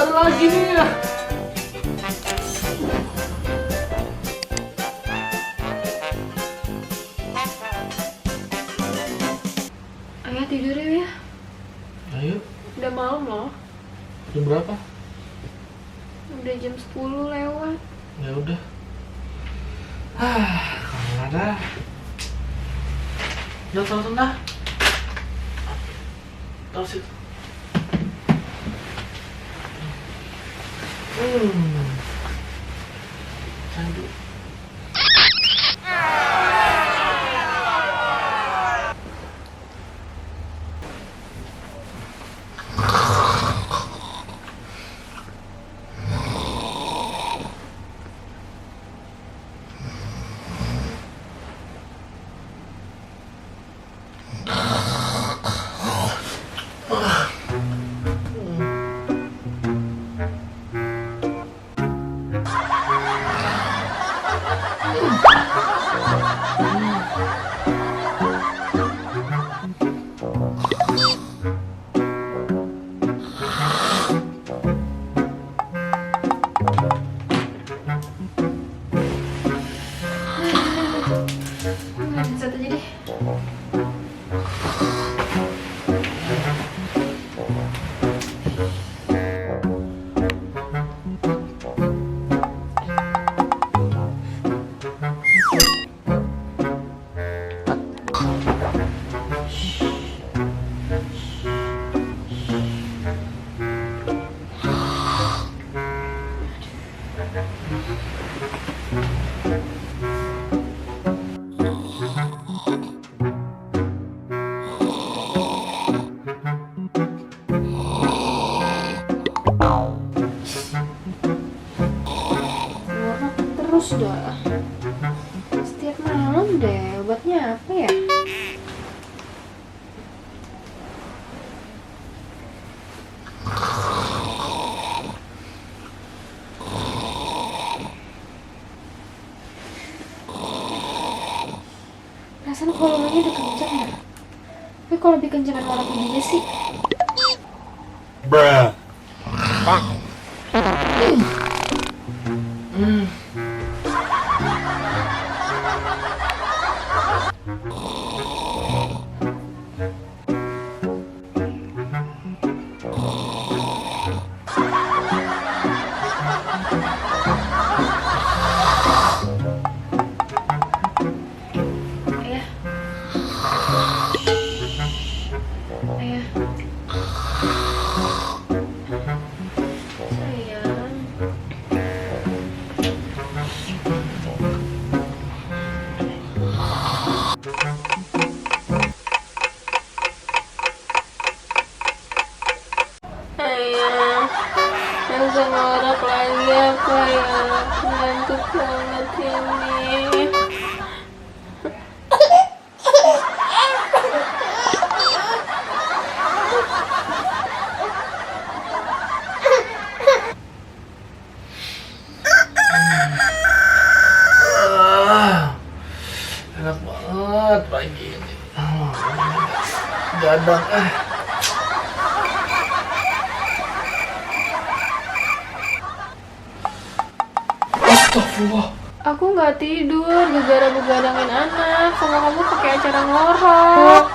ada lagi nih ya. Ayah tidur ya. Ayo. Udah malam loh. Jam berapa? Udah jam 10 lewat. Ya udah. Kalau ada. Udah tahu dah. Tahu sih. Candu. Satu aja deh. Ngorok terus dah. Setiap malam deh. Obatnya apa ya? Perasaan volumenya udah kenceng ya. Tapi kalau lebih kencengan orang dia sih. Bruh. Ayah. Ayah. Sayang. Ayah. Yang ngorok lagi apa ya? Ngantuk banget ini. Enak banget pagi ini. Gadang Astagfirullah. Aku nggak tidur gara-gara begadangin anak sama kamu pakai acara ngorok.